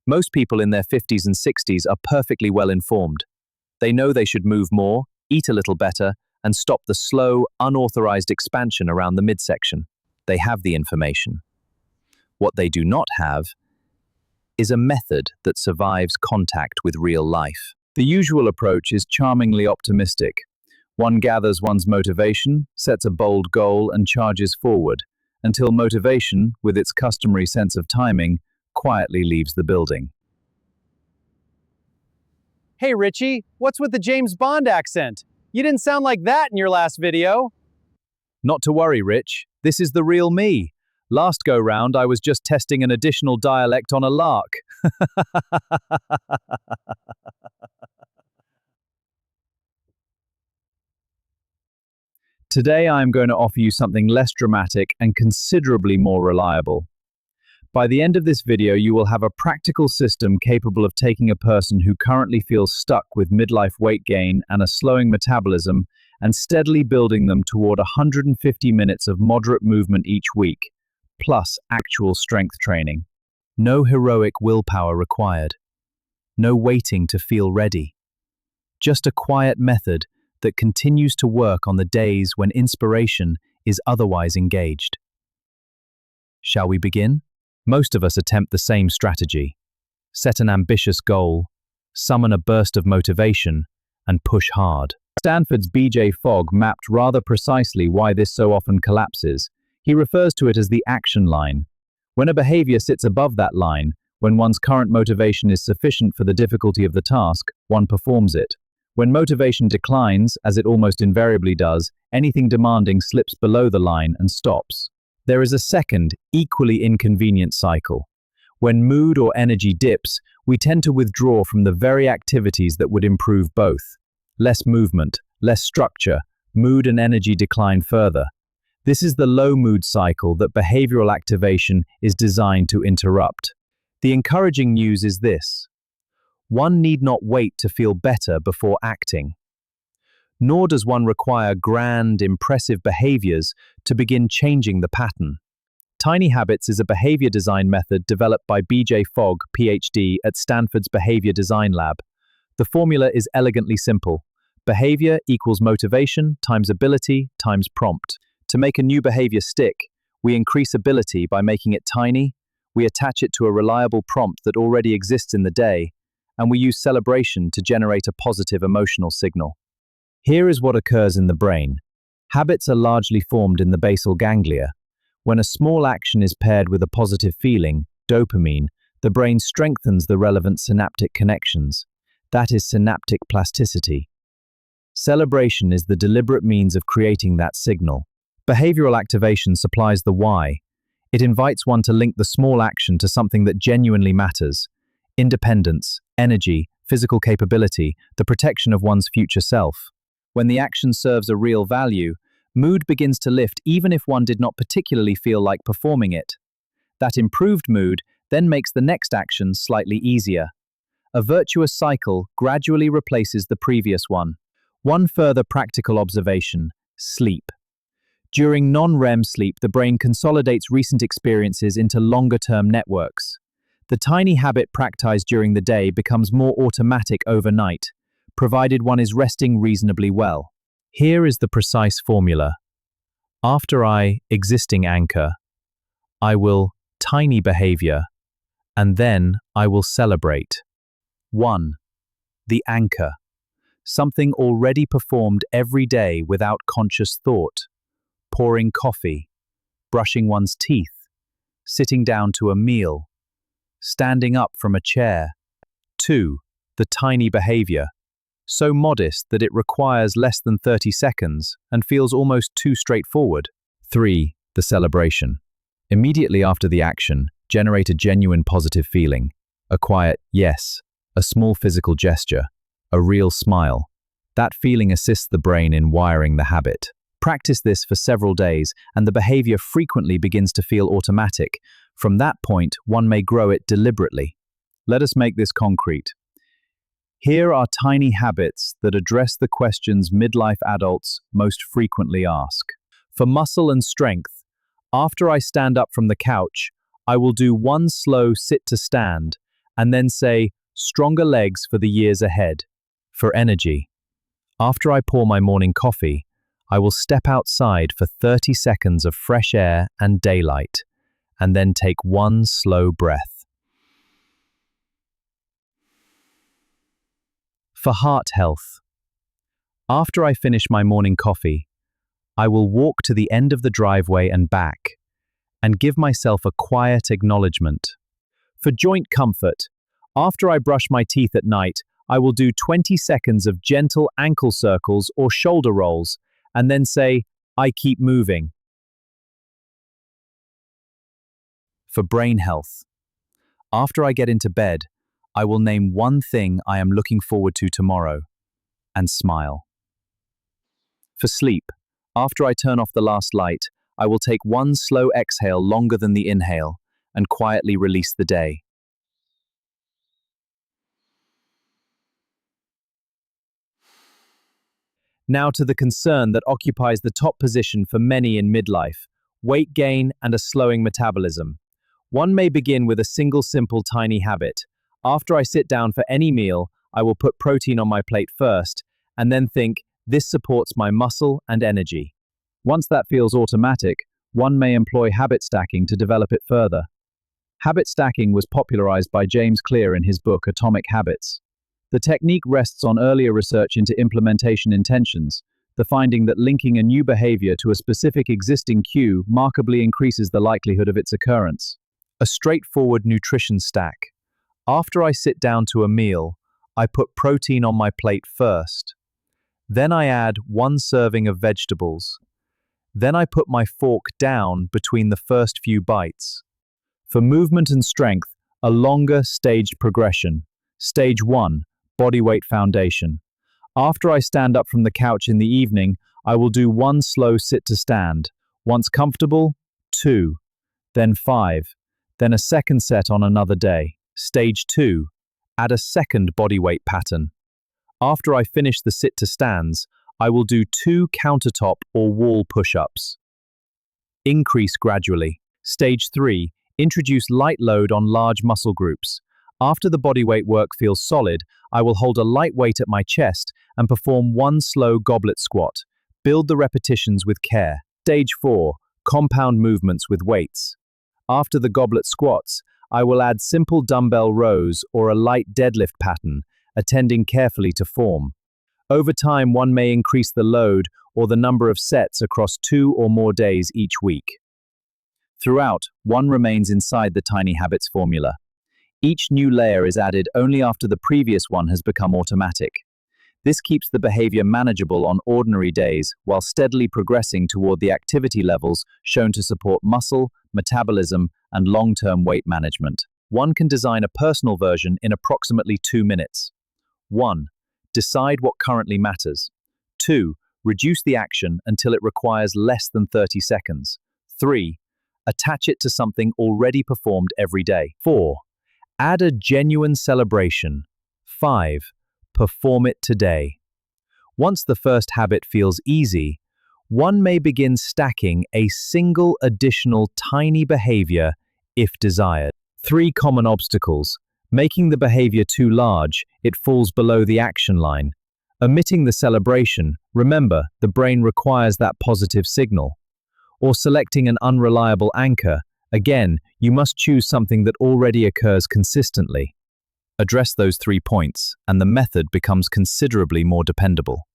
Most people in their 50s and 60s are perfectly well informed. They know they should move more, eat a little better, and stop the slow, unauthorized expansion around the midsection. They have the information. What they do not have is a method that survives contact with real life. The usual approach is charmingly optimistic. One gathers one's motivation, sets a bold goal, and charges forward, until motivation, with its customary sense of timing, quietly leaves the building. Hey Richie, what's with the James Bond accent? You didn't sound like that in your last video. Not to worry, Rich. This is the real me. Last go-round, I was just testing an additional dialect on a lark. Today, I am going to offer you something less dramatic and considerably more reliable. By the end of this video, you will have a practical system capable of taking a person who currently feels stuck with midlife weight gain and a slowing metabolism and steadily building them toward 150 minutes of moderate movement each week, plus actual strength training. No heroic willpower required. No waiting to feel ready. Just a quiet method that continues to work on the days when inspiration is otherwise engaged. Shall we begin? Most of us attempt the same strategy. Set an ambitious goal, summon a burst of motivation, and push hard. Stanford's B.J. Fogg mapped rather precisely why this so often collapses. He refers to it as the action line. When a behavior sits above that line, when one's current motivation is sufficient for the difficulty of the task, one performs it. When motivation declines, as it almost invariably does, anything demanding slips below the line and stops. There is a second, equally inconvenient cycle. When mood or energy dips, we tend to withdraw from the very activities that would improve both. Less movement, less structure, mood and energy decline further. This is the low mood cycle that behavioral activation is designed to interrupt. The encouraging news is this: one need not wait to feel better before acting. Nor does one require grand, impressive behaviors to begin changing the pattern. Tiny Habits is a behavior design method developed by B.J. Fogg, Ph.D. at Stanford's Behavior Design Lab. The formula is elegantly simple. Behavior equals motivation times ability times prompt. To make a new behavior stick, we increase ability by making it tiny, we attach it to a reliable prompt that already exists in the day, and we use celebration to generate a positive emotional signal. Here is what occurs in the brain. Habits are largely formed in the basal ganglia. When a small action is paired with a positive feeling, dopamine, the brain strengthens the relevant synaptic connections. That is synaptic plasticity. Celebration is the deliberate means of creating that signal. Behavioral activation supplies the why. It invites one to link the small action to something that genuinely matters. Independence, energy, physical capability, the protection of one's future self. When the action serves a real value, mood begins to lift even if one did not particularly feel like performing it. That improved mood then makes the next action slightly easier. A virtuous cycle gradually replaces the previous one. One further practical observation: sleep. During non-REM sleep, the brain consolidates recent experiences into longer-term networks. The tiny habit practiced during the day becomes more automatic overnight, provided one is resting reasonably well. Here is the precise formula. After existing anchor, I will tiny behavior, and then I will celebrate. 1. The anchor. Something already performed every day without conscious thought. Pouring coffee, brushing one's teeth, sitting down to a meal, standing up from a chair. 2. The tiny behavior. So modest that it requires less than 30 seconds and feels almost too straightforward. 3. The celebration. Immediately after the action, generate a genuine positive feeling. A quiet yes, a small physical gesture, a real smile. That feeling assists the brain in wiring the habit. Practice this for several days, and the behavior frequently begins to feel automatic. From that point, one may grow it deliberately. Let us make this concrete. Here are tiny habits that address the questions midlife adults most frequently ask. For muscle and strength, after I stand up from the couch, I will do one slow sit to stand and then say, stronger legs for the years ahead. For energy. After I pour my morning coffee, I will step outside for 30 seconds of fresh air and daylight, and then take one slow breath. For heart health. After I finish my morning coffee, I will walk to the end of the driveway and back, and give myself a quiet acknowledgement. For joint comfort, after I brush my teeth at night, I will do 20 seconds of gentle ankle circles or shoulder rolls, and then say, I keep moving. For brain health. After I get into bed, I will name one thing I am looking forward to tomorrow, and smile. For sleep. After I turn off the last light, I will take one slow exhale longer than the inhale, and quietly release the day. Now to the concern that occupies the top position for many in midlife, weight gain and a slowing metabolism. One may begin with a single simple tiny habit. After I sit down for any meal, I will put protein on my plate first, and then think, this supports my muscle and energy. Once that feels automatic, one may employ habit stacking to develop it further. Habit stacking was popularized by James Clear in his book Atomic Habits. The technique rests on earlier research into implementation intentions, the finding that linking a new behavior to a specific existing cue markedly increases the likelihood of its occurrence. A straightforward nutrition stack. After I sit down to a meal, I put protein on my plate first. Then I add one serving of vegetables. Then I put my fork down between the first few bites. For movement and strength, a longer staged progression. Stage 1. Bodyweight foundation. After I stand up from the couch in the evening, I will do one slow sit to stand. Once comfortable, 2, then 5, then a second set on another day. Stage 2. Add a second bodyweight pattern. After I finish the sit to stands, I will do 2 countertop or wall push-ups. Increase gradually. Stage 3. Introduce light load on large muscle groups. After the bodyweight work feels solid, I will hold a light weight at my chest and perform one slow goblet squat. Build the repetitions with care. Stage 4. Compound movements with weights. After the goblet squats, I will add simple dumbbell rows or a light deadlift pattern, attending carefully to form. Over time, one may increase the load or the number of sets across 2 or more days each week. Throughout, one remains inside the Tiny Habits formula. Each new layer is added only after the previous one has become automatic. This keeps the behavior manageable on ordinary days while steadily progressing toward the activity levels shown to support muscle, metabolism, and long-term weight management. One can design a personal version in approximately 2 minutes. 1. Decide what currently matters. 2. Reduce the action until it requires less than 30 seconds. 3. Attach it to something already performed every day. 4. Add a genuine celebration. 5. Perform it today. Once the first habit feels easy, one may begin stacking a single additional tiny behavior if desired. 3 common obstacles. Making the behavior too large, it falls below the action line. Omitting the celebration, remember, the brain requires that positive signal. Or selecting an unreliable anchor, again, you must choose something that already occurs consistently. Address those 3 points, and the method becomes considerably more dependable.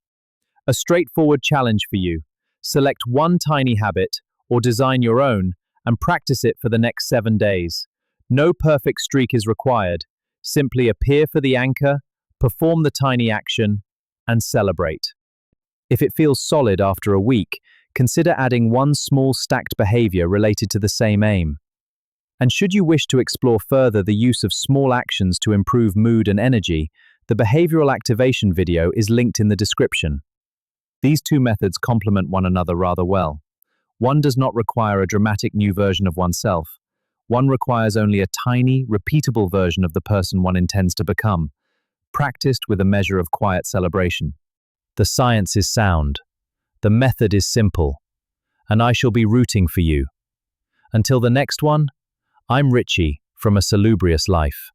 A straightforward challenge for you. Select one tiny habit, or design your own, and practice it for the next 7 days. No perfect streak is required. Simply appear for the anchor, perform the tiny action, and celebrate. If it feels solid after a week, consider adding one small stacked behavior related to the same aim. And should you wish to explore further the use of small actions to improve mood and energy, the behavioral activation video is linked in the description. These 2 methods complement one another rather well. One does not require a dramatic new version of oneself. One requires only a tiny, repeatable version of the person one intends to become, practiced with a measure of quiet celebration. The science is sound. The method is simple. And I shall be rooting for you. Until the next one, I'm Richie from A Salubrious Life.